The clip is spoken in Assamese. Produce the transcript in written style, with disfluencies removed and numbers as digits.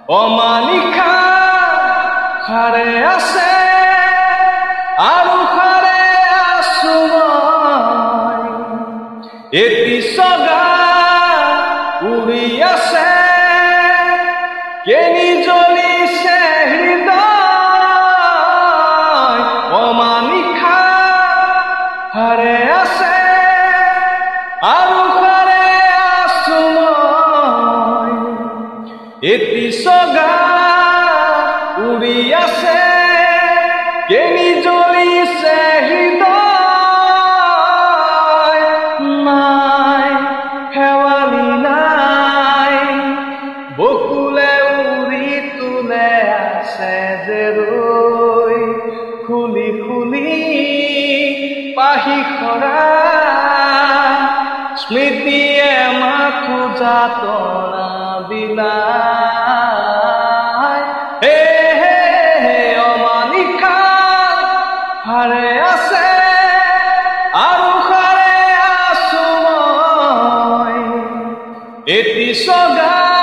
অমানিশা খাৰে আছে আৰু খাৰে আছো মই এটি চগা উৰি আছে কেনি জ্বলিছে হৃদয় অমানিশা খাৰে আছে আৰু খাৰে আছো মই এটি চগা উৰি আছে কেনি জ্বলিছে হৃদয় নাই শেৱালি নাই বকুলে উৰি তোলে আছে যে ৰৈ খুলি খুলি পাহি খৰা স্মৃতিয়ে মাথো যাতনা বিলায় হে হে হে অমানিশা খাৰে আছে আৰু খাৰে আছো মই এটি চগা